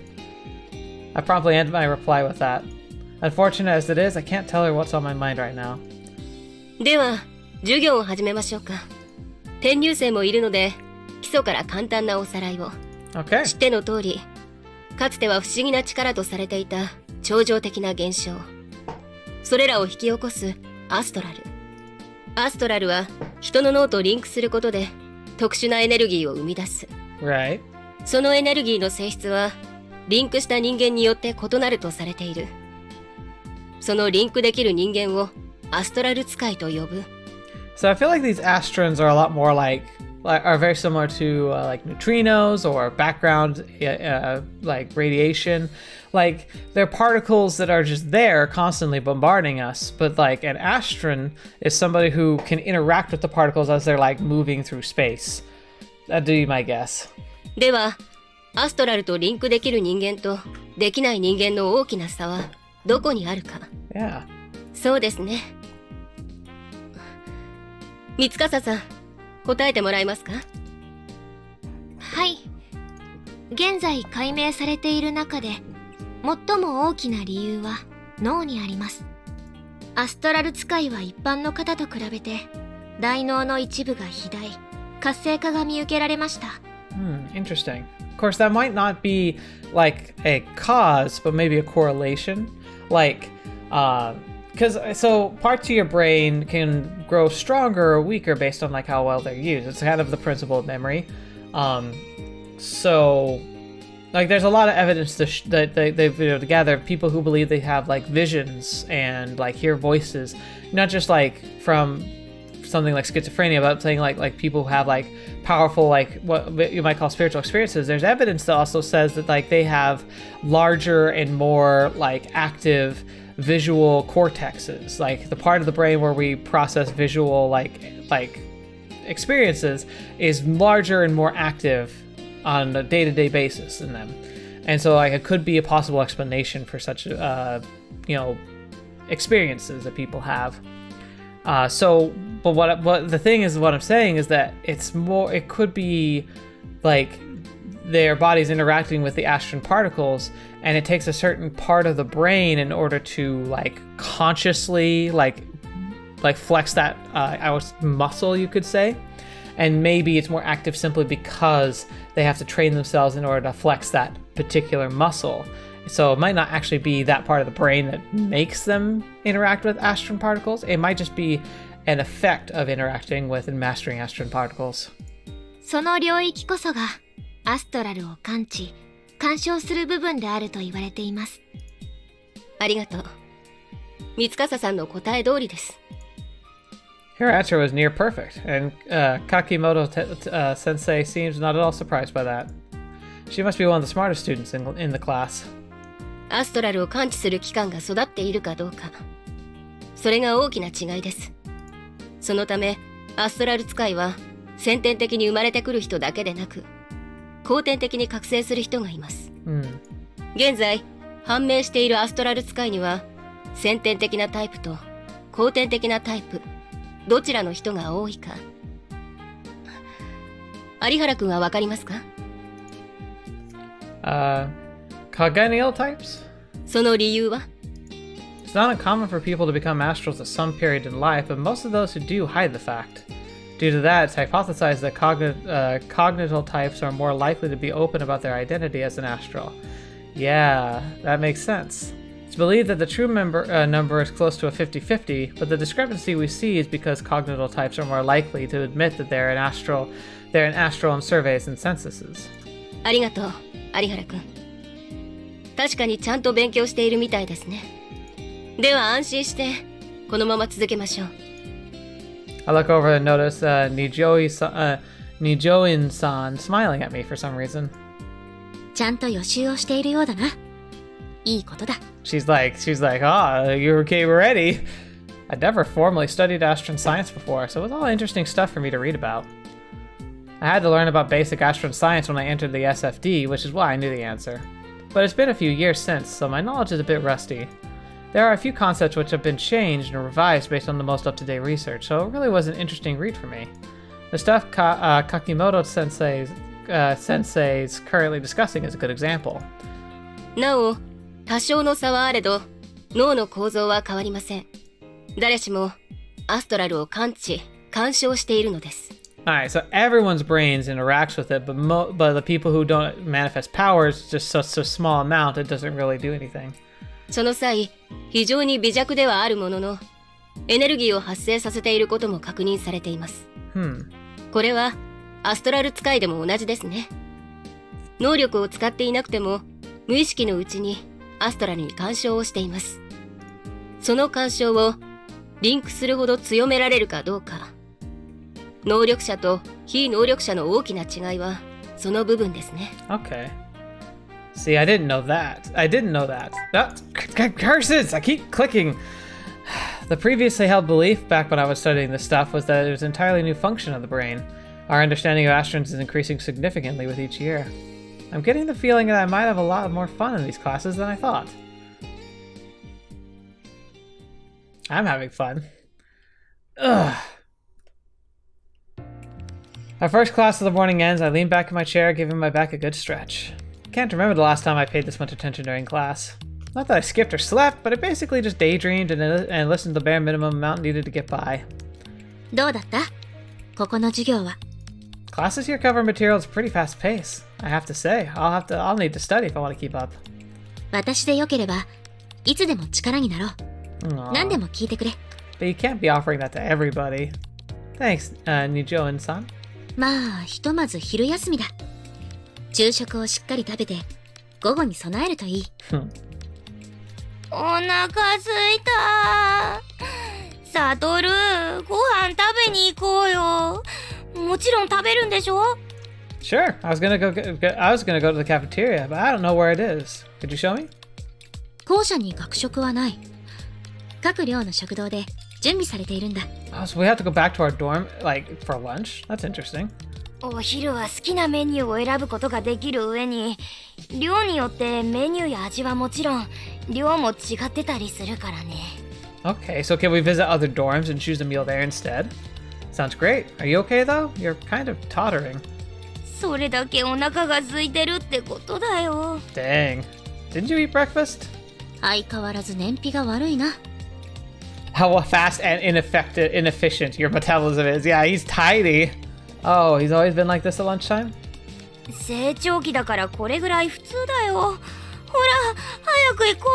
I promptly end my reply with that. Unfortunate as it is, I can't tell her what's on my mind right now. では授業を始めましょうか。転入生もいるので基礎から簡単なおさらいを。 Okay. 知っての通り、かつては不思議な力とされていた超常的な現象、それらを引き起こすアストラル。アストラルは人の脳とリンクすることで特殊なエネルギーを生み出す。 Right. そのエネルギーの性質はリンクした人間によって異なるとされている。そのリンクできる人間をアストラル使いと呼ぶ。 So I feel like these Astrons are a lot more are very similar to like neutrinos or background like radiation. Like they're particles that are just there constantly bombarding us. But like an Astron is somebody who can interact with the particles as they're like moving through space. That'd be my guess. では、アストラルとリンクできる人間とできない人間の大きな差はどこにあるか。 Yeah. そうですね。三笠さん、答えてもらえますか？はい。現在解明されている中で最も大きな理由は脳にあります。アストラル使いは一般の方と比べて大脳の一部が肥大、活性化が見受けられました。Interesting. Of course, that might not be like a cause, but maybe a correlation. Like, because so parts of your brain can grow stronger or weaker based on like how well they're used. It's kind of the principle of memory. So like there's a lot of evidence that they've together people who believe they have like visions and like hear voices, not just like from something like schizophrenia, but saying like people who have like powerful like what you might call spiritual experiences. There's evidence that also says that like they have larger and more like active visual cortexes, like the part of the brain where we process visual like experiences is larger and more active on a day-to-day basis in them. And so like it could be a possible explanation for such experiences that people have. But what the thing is, what I'm saying is that it could be like their body's interacting with the Astron particles, and it takes a certain part of the brain in order to like consciously like flex that muscle, you could say. And maybe it's more active simply because they have to train themselves in order to flex that particular muscle. So it might not actually be that part of the brain that makes them interact with Astron particles. It might just be an effect of interacting with and mastering Astron particles. その領域こそがアストラルを感知、干渉する部分であると言われています。ありがとう。三笠さんの答え通りです。Her answer was near perfect, and Kakimoto sensei seems not at all surprised by that. She must be one of the smartest students in the class. アストラルを感知する器官が育っているかどうか、それが大きな違いです。そのためアストラル使いは先天的に生まれてくる人だけでなく、後天的に覚醒する人がいます。現在判明しているアストラル使いには先天的なタイプと後天的なタイプ、どちらの人が多いか。有原くんはわかりますか？ Congenial types? その理由は？ It's not uncommon for people to become astrals at some period in life, but most of those who do hide the fact. Due to that, it's hypothesized that cognital types are more likely to be open about their identity as an astral. Yeah, that makes sense. It's believed that the true number is close to a 50-50, but the discrepancy we see is because cognital types are more likely to admit that they're an astral in surveys and censuses. ありがとう、有原くん。確かにちゃんと勉強しているみたいですね。では安心して、このまま続けましょう。I look over and notice Nijoin-san smiling at me for some reason. ちゃんと予習をしているようだな。いいことだ。She's like, you came ready. I'd never formally studied Astron science before, so it was all interesting stuff for me to read about. I had to learn about basic Astron science when I entered the SFD, which is why I knew the answer. But it's been a few years since, so my knowledge is a bit rusty. There are a few concepts which have been changed and revised based on the most up-to-date research, so it really was an interesting read for me. The stuff Kakimoto sensei's currently discussing is a good example. なお、多少の差はあれど、脳の構造は変わりません。誰しもアストラルを感知、干渉しているのです。Alright, so everyone's brains interacts with it, but the people who don't manifest powers, just such a small amount, it doesn't really do anything. その際、非常に微弱ではあるものの、エネルギーを発生させていることも確認されています。これはアストラル使いでも同じですね。能力を使っていなくても、無意識のうちにアストラルに干渉をしています。その干渉をリンクするほど強められるかどうか。能力者と非能力者の大きな違いはその部分ですね。Okay. See, I didn't know that. Curses! I keep clicking. The previously held belief back when I was studying this stuff was that it was an entirely new function of the brain. Our understanding of Astrons is increasing significantly with each year. I'm getting the feeling that I might have a lot more fun in these classes than I thought. I'm having fun. Ugh. Our first class of the morning ends, I lean back in my chair, giving my back a good stretch. I can't remember the last time I paid this much attention during class. Not that I skipped or slept, but I basically just daydreamed and listened to the bare minimum amount needed to get by. どうだった？ここの授業は。Classes here cover material at a pretty fast pace. I have to say, I'll need to study if I want to keep up. 私でよければ、いつでも力になろう。Aww. 何でも聞いてくれ。But you can't be offering that to everybody. Thanks, Nijoin-san. まあ、ひとまず昼休みだ。昼食をしっかり食べて、午後に備えるといい。お腹すいた。サトル、ご飯食べに行こうよ。もちろん食べるんでしょ？ Sure, I was gonna go to the cafeteria, but I don't know where it is. Could you show me? 校舎に学食はない。各寮の食堂で準備されているんだ。Oh, so we have to go back to our dorm, like, for lunch? That's interesting. お昼は好きなメニューを選ぶことができる上に、寮によってメニューや味はもちろん、量も違ってたりするからね。Okay, so can we visit other dorms and choose a meal there instead? Sounds great. Are you okay though? You're kind of tottering. それだけお腹が空いてるってことだよ。Dang. Didn't you eat breakfast? 相変わらず燃費が悪いな。How fast and inefficient your metabolism is. Yeah, he's tiny. Oh, he's always been like this at lunchtime? 成長期だからこれぐらい普通だよ。ほら、早く行こ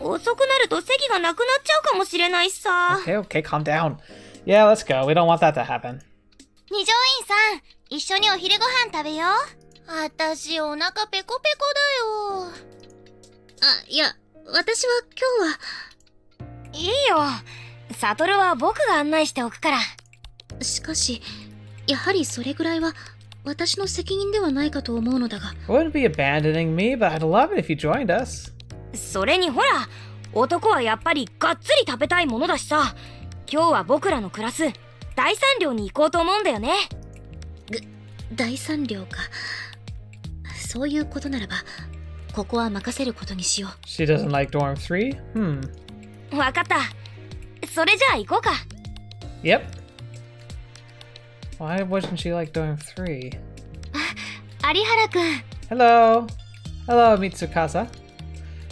う。遅くなると席がなくなっちゃうかもしれないしさ。Okay, calm down. Yeah, let's go. We don't want that to happen. 二条院さん、一緒にお昼ご飯食べよう。あたしお腹ペコペコだよ。あ、いや、私は今日は。いいよ。サトルは僕が案内しておくから。しかし、やはりそれぐらいは私の責任ではないかと思うのだが。I wouldn't be abandoning me, but I'd love it if you joined us. それにほら、男はやっぱりがっつり食べたいものだしさ。今日は僕らの暮らす第三寮に行こうと思うんだよね。第三寮か。そういうことならば、ここは任せることにしよう。She doesn't like dorm 3? わかった。それじゃあ行こうか。Yep. Why wasn't she like dorm 3? 有原くん。Hello. Hello, Mitsukasa.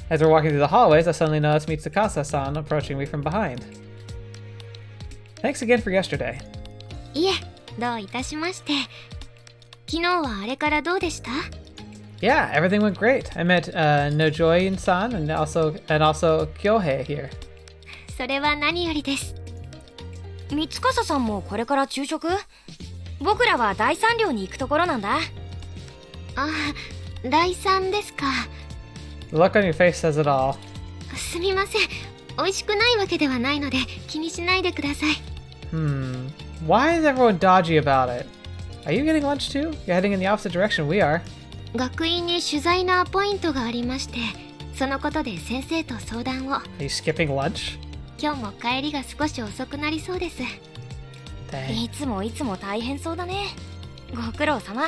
As we're walking through the hallways, I suddenly noticed Mitsukasa-san approaching me from behind. Thanks again for yesterday. いえ、どういたしまして。昨日はあれからどうでした？ Yeah, everything went great. I met Nojoin-san and also Kyohei here. それは何よりです。三司さんもこれから昼食？僕らは第三寮に行くところなんだ。あ、第3ですか。The look on your face says it all. すみません。美味しくないわけではないので気にしないでください。Why is everyone dodgy about it? Are you getting lunch too? You're heading in the opposite direction we are. 学院に取材のアポイントがありまして、そのことで先生と相談を。Are you skipping lunch? 今日も帰りが少し遅くなりそうです。Dang. いつも大変そうだね。ご苦労様。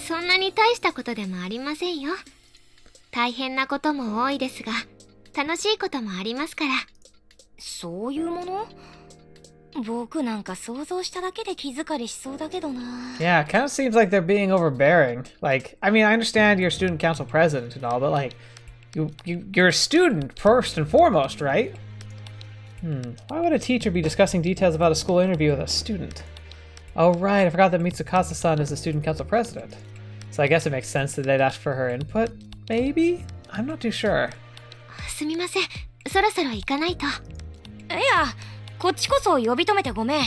そんなに大したことでもありませんよ。大変なことも多いですが、楽しいこともありますから。そういうもの？僕なんか想像しただけで気疲れしそうだけどな。Yeah, it kind of seems like they're being overbearing. Like, I mean, I understand you're student council president and all, but like, you're a student first and foremost, right? Why would a teacher be discussing details about a school interview with a student? Oh right, I forgot that Mitsukasa-san is the student council president. So I guess it makes sense that they'd ask for her input, maybe? I'm not too sure. すみません。そろそろ行かないと。いや、こっちこそ呼び止めてごめん。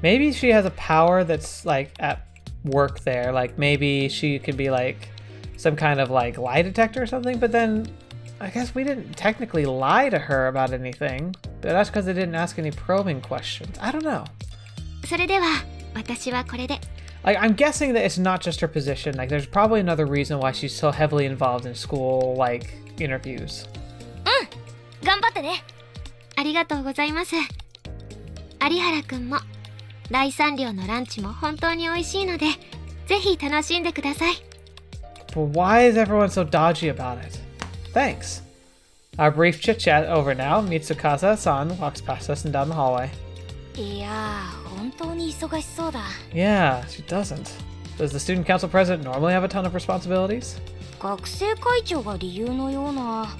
Maybe she has a power that's like at work there. Like maybe she could be like some kind of like lie detector or something, but then I guess we didn't technically lie to her about anything. But that's because they didn't ask any probing questions. I don't know. それでは私はこれで。Like, I'm guessing that it's not just her position. Like, there's probably another reason why she's so heavily involved in school, like, interviews. 頑張ってね。ありがとうございます。有原くんも第三寮のランチも本当に美味しいので、ぜひ楽しんでください。But why is everyone so dodgy about it? Thanks. Our brief chit-chat over now. Mitsukasa-san walks past us and down the hallway. いやー、本当に忙しそうだ。Yeah, she doesn't. Does the student council president normally have a ton of responsibilities? 学生会長が理由のような。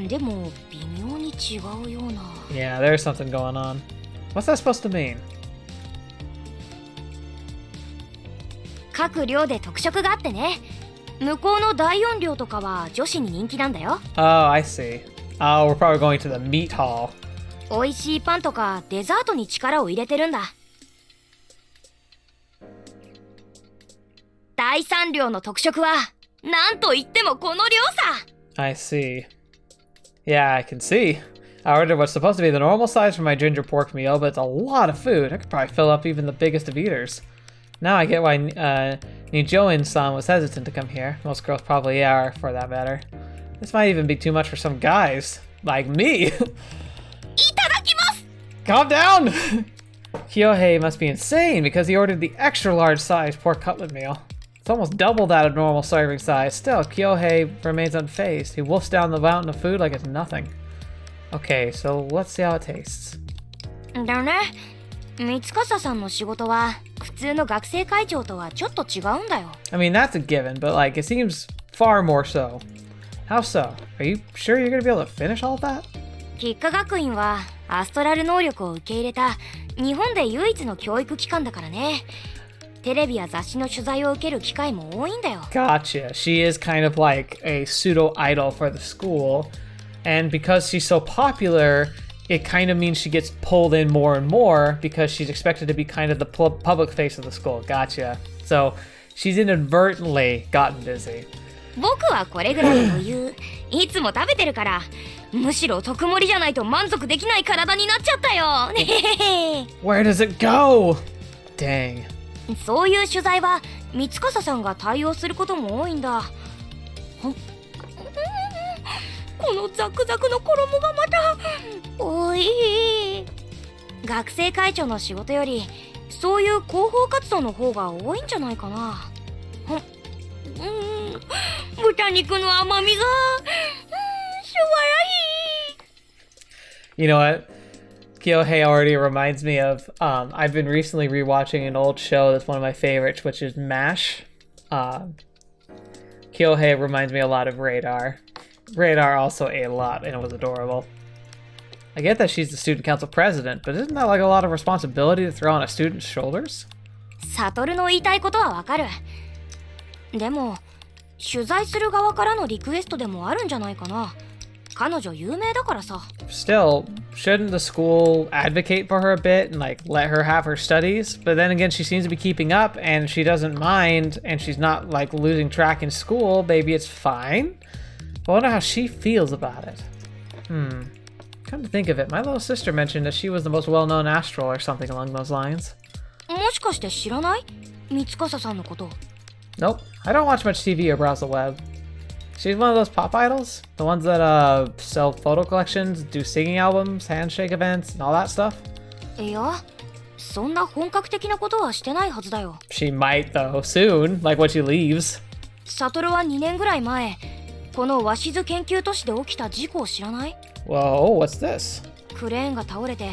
でも微妙に違うような。Yeah, there's something going on. What's that supposed to mean? 各寮で特色があってね。向こうの第4寮とかは女子に人気なんだよ。Oh, I see. Oh, we're probably going to the meat hall. 美味しいパンとかデザートに力を入れてるんだ。第3寮の特色はなんといってもこの量さ。 I see. Yeah, I can see. I ordered what's supposed to be the normal size for my ginger pork meal, but it's a lot of food. I could probably fill up even the biggest of eaters. Now I get why Nijoin-san was hesitant to come here. Most girls probably are, for that matter. This might even be too much for some guys. Like me. Calm down! Kyohei must be insane because he ordered the extra large size pork cutlet meal. It's almost double that of normal serving size. Still, Kyohei remains unfazed. He wolfs down the mountain of food like it's nothing. Okay, so let's see how it tastes. だね。三司さんの仕事は普通の学生会長とはちょっと違うんだよ。I mean, that's a given, but like, it seems far more so. How so? Are you sure you're gonna be able to finish all of that? 吉華学院はアストラル能力を受け入れた日本で唯一の教育機関だからね。テレビや雑誌の取材を受ける機会も多いんだよ。Gotcha. She is kind of like a pseudo idol for the school, and because she's so popular, it kind of means she gets pulled in more and more because she's expected to be kind of the public face of the school. Gotcha. So she's inadvertently gotten busy. 僕はこれぐらい余裕。いつも食べてるから。むしろ特盛りじゃないと満足できない体になっちゃったよ。Where does it go? Dang. そういう取材は三司さんが対応することも多いんだ。このザクザクの衣がまたおい。学生会長の仕事よりそういう広報活動の方が多いんじゃないかな。豚肉の甘みが素晴らしい。 You know what? Kyohei already reminds me of, I've been recently rewatching an old show that's one of my favorites, which is MASH. Kyohei reminds me a lot of Radar. Radar also ate a lot, and it was adorable. I get that she's the student council president, but isn't that like a lot of responsibility to throw on a student's shoulders? サトルの言いたいことはわかる。でも取材する側からのリクエストでもあるんじゃないかな。彼女有名だからさ。 Still, shouldn't the school advocate for her a bit and like let her have her studies? But then again, she seems to be keeping up and she doesn't mind and she's not like losing track in school. Maybe it's fine. I wonder how she feels about it. Come to think of it, my little sister mentioned that she was the most well-known Astral or something along those lines. もしかして知らない？三笠さんのこと。 Nope, I don't watch much TV or browse the web. She's one of those pop idols? The ones that sell photo collections, do singing albums, handshake events, and all that stuff? いや、そんな本格的なことはしてないはずだよ。 She might though, soon, like when she leaves. サトルは2年ぐらい前、この鷲津研究都市で起きた事故を知らない？ Whoa, what's this? クレーンが倒れて、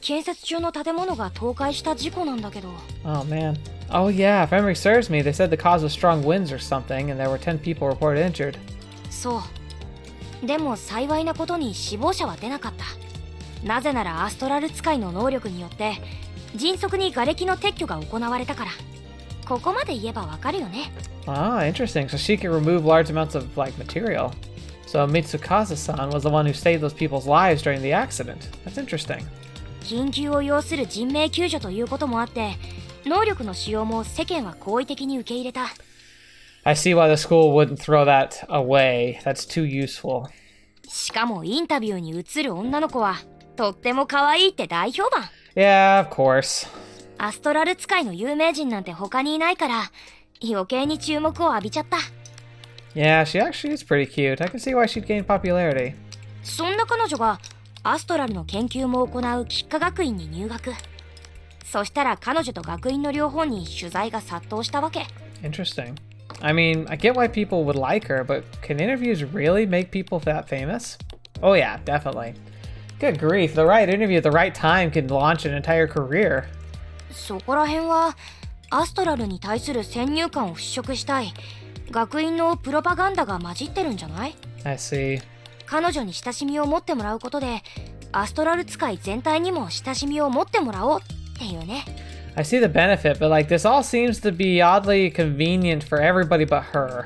建設中の建物が倒壊した事故なんだけど。 Oh man. Oh yeah, if memory serves me, they said the cause was strong winds or something, and there were 10 people reported injured. そう。でも幸いなことに死亡者は出なかった。なぜならアストラル使いの能力によって迅速に瓦礫の撤去が行われたから。ここまで言えばわかるよね。 Ah, interesting. So she can remove large amounts of like material. So Mitsukasa-san was the one who saved those people's lives during the accident. That's interesting. 緊急を要する人命救助ということもあって、能力の使用も世間は好意的に受け入れた。 I see why the school wouldn't throw that away. That's too useful. しかもインタビューに映る女の子はとっても可愛いって大評判。 Yeah, of course. アストラル使いの有名人なんて他にいないから余計に注目を浴びちゃった。 Yeah, she actually is pretty cute. I can see why she'd gain popularity. そんな彼女がアストラルの研究も行う吉科学院に入学。そしたら彼女と学院の両方に取材が殺到したわけ。 Interesting. I mean, I get why people would like her, but can interviews really make people that famous? Oh yeah, definitely. Good grief, the right interview at the right time can launch an entire career. そこら辺はアストラルに対する先入観を払拭したい学院のプロパガンダが混じってるんじゃない？ I see. 彼女に親しみを持ってもらうことでアストラル使い全体にも親しみを持ってもらおうっていうね。 I see the benefit, but like this all seems to be oddly convenient for everybody but her.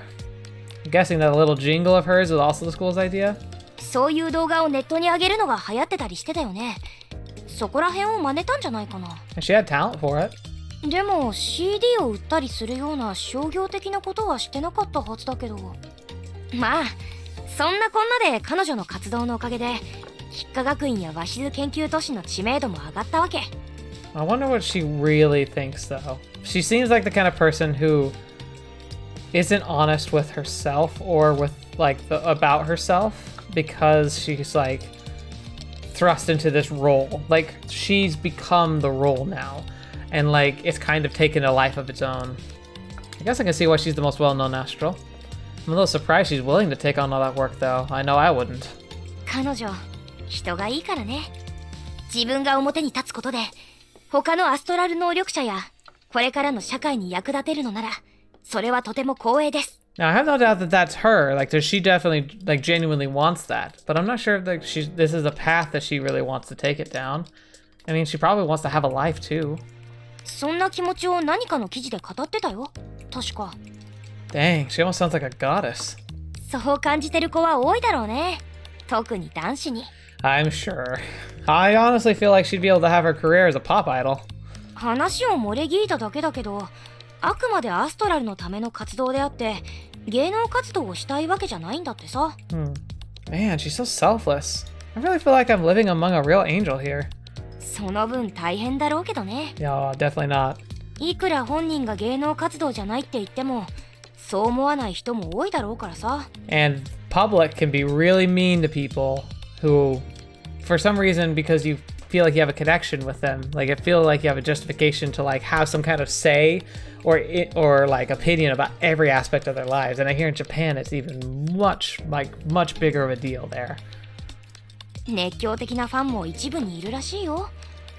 I'm guessing that a little jingle of hers was also the school's idea? そういう動画をネットに上げるのが流行ってたりしてたよね。そこら辺を真似たんじゃないかな。 And she had talent for it. でも CD を売ったりするような商業的なことはしてなかったはずだけど。まあそんなこんなで彼女の活動のおかげで吉科学院や鷲津研究都市の知名度も上がったわけ。 I wonder what she really thinks though. She seems like the kind of person who isn't honest with herself or with like about herself because she's like thrust into this role. Like she's become the role now and like it's kind of taken a life of its own. I guess I can see why she's the most well-known Astral. I'm a little surprised she's willing to take on all that work though. I know I wouldn't. 彼女人がいいからね。自分が表に立つことで他のアストラル能力者やこれからの社会に役立てるのならそれはとても光栄です。 Now I have no doubt that that's her. Like, she definitely like genuinely wants that, but I'm not sure if like this is a path that she really wants to take it down. I mean, she probably wants to have a life too. そんな気持ちを何かの記事で語ってたよ。確か。 Dang, she almost sounds like a goddess. そう感じてる子は多いだろうね。特に男子に。 I'm sure. I honestly feel like she'd be able to have her career as a pop idol. 話を漏れ聞いただけだけど、あくまでアストラルのための活動であって、芸能活動をしたいわけじゃないんだってさ。Man, she's so selfless. I really feel like I'm living among a real angel here. その分大変だろうけどね。Yeah, definitely not. いくら本人が芸能活動じゃないって言っても、そう思わない人も多いだろうからさ。And public can be really mean to people who, for some reason, because you feel like you have a connection with them, like it feels like you have a justification to like have some kind of say or like opinion about every aspect of their lives. And I hear in Japan it's even much bigger of a deal there. 熱狂的なファンも一部にいるらしいよ。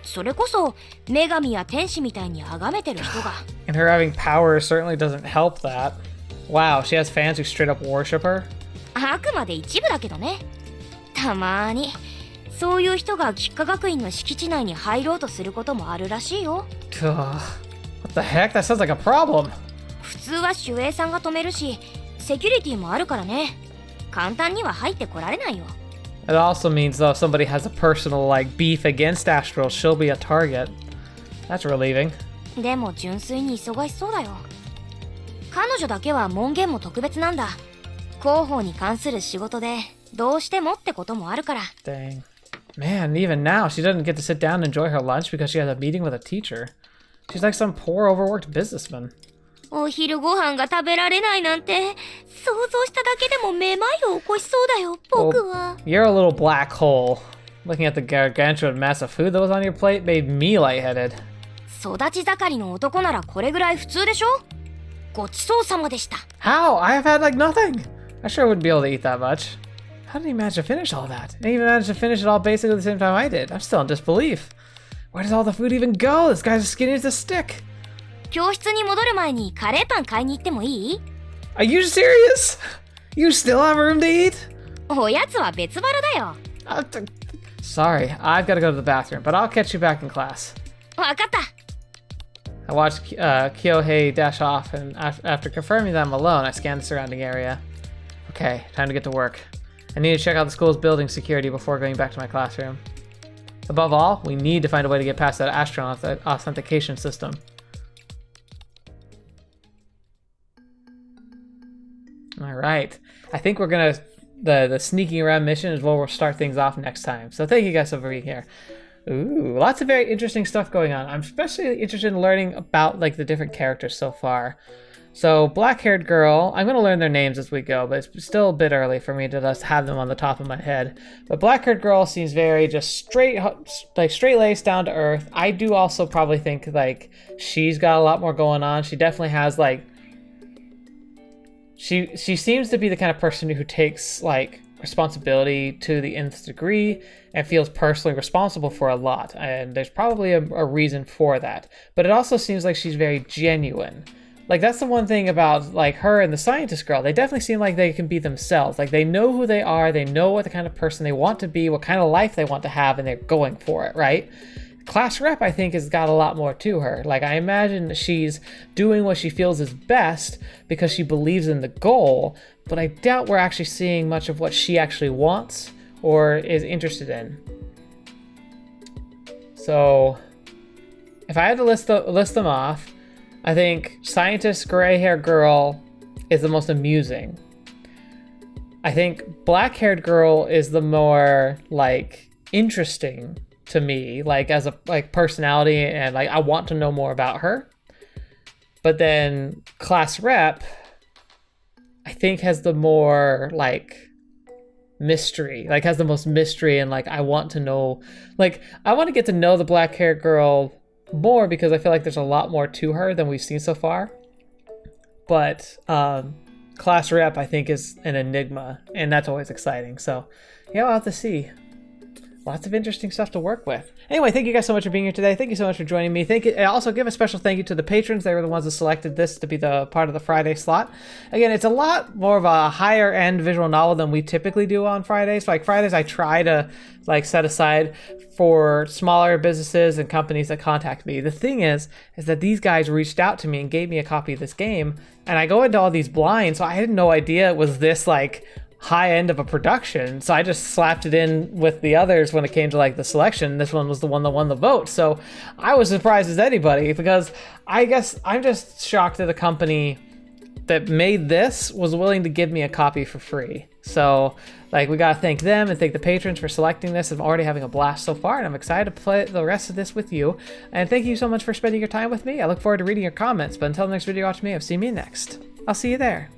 それこそ女神や天使みたいに崇めてる人が。 And her having power certainly doesn't help that. Wow, she has fans who straight up worship her? あくまで一部だけどね。たまーにそういう人が吉科学院の敷地内に入ろうとすることもあるらしいよ。What the heck? That sounds like a problem. 普通は守衛さんが止めるし、セキュリティもあるからね。簡単には入ってこられないよ。It also means though if somebody has a personal like beef against Astrals, she'll be a target. That's relieving. でも純粋に忙しそうだよ。彼女だけは門限も特別なんだ。広報に関する仕事でどうしてもってこともあるから。Dang. Man, even now, she doesn't get to sit down and enjoy her lunch because she has a meeting with a teacher. She's like some poor, overworked businessman. お昼ご飯が食べられないなんて、想像しただけでもめまいを起こしそうだよ、僕は。You're a little black hole. Looking at the gargantuan mass of food that was on your plate made me lightheaded. 育ち盛りの男ならこれぐらい普通でしょ？ごちそうさまでした。How? I have had like nothing. I sure wouldn't be able to eat that much. How did he manage to finish all that? And he even managed to finish it all basically the same time I did. I'm still in disbelief. Where does all the food even go? This guy's as skinny as a stick. 教室に戻る前にカレーパン買いに行ってもいい？ Are you serious? You still have room to eat? おやつは別腹だよ。Sorry, I've got to go to the bathroom, but I'll catch you back in class. わかった。I watched Kyohei dash off, and after confirming that I'm alone, I scanned the surrounding area. Okay, time to get to work. I need to check out the school's building security before going back to my classroom. Above all, we need to find a way to get past that Astron authentication system. Alright, I think we're gonna... The sneaking around mission is where we'll start things off next time. So thank you guys for being here. Ooh, lots of very interesting stuff going on. I'm especially interested in learning about like the different characters so far. So black-haired girl, I'm going to learn their names as we go, but it's still a bit early for me to just have them on the top of my head. But black-haired girl seems very just straight-laced, down to earth. I do also probably think like she's got a lot more going on. She definitely has like, she seems to be the kind of person who takes like responsibility to the nth degree and feels personally responsible for a lot. And there's probably a reason for that. But it also seems like she's very genuine. Like, that's the one thing about, like, her and the scientist girl. They definitely seem like they can be themselves. Like, they know who they are. They know what the kind of person they want to be, what kind of life they want to have, and they're going for it, right? Class rep, I think, has got a lot more to her. Like, I imagine she's doing what she feels is best because she believes in the goal, but I doubt we're actually seeing much of what she actually wants or is interested in. So, if I had to list them off, I think scientist gray-haired girl is the most amusing. I think black-haired girl is the more like interesting to me, like as a like personality, and like I want to know more about her. But then class rep, I think has the more like mystery, like has the most mystery, and like I want to know, like I want to get to know the black-haired girl more because I feel like there's a lot more to her than we've seen so far. But class rep, I think, is an enigma, and that's always exciting. So yeah, we'll have to see. Lots of interesting stuff to work with. Anyway, thank you guys so much for being here today. Thank you so much for joining me. Thank you. And also give a special thank you to the patrons. They were the ones that selected this to be the part of the Friday slot. Again, it's a lot more of a higher end visual novel than we typically do on Fridays. Like Fridays, I try to like set aside for smaller businesses and companies that contact me. The thing is that these guys reached out to me and gave me a copy of this game, and I go into all these blind, so I had no idea it was this like high end of a production, so I just slapped it in with the others when it came to like the selection. This one was the one that won the vote, so I was surprised as anybody, because I guess I'm just shocked that a company that made this was willing to give me a copy for free. So like we gotta thank them and thank the patrons for selecting this. I'm already having a blast so far, and I'm excited to play the rest of this with you. And thank you so much for spending your time with me. I look forward to reading your comments, but until the next video, watch me. I've seen me next. I'll see you there.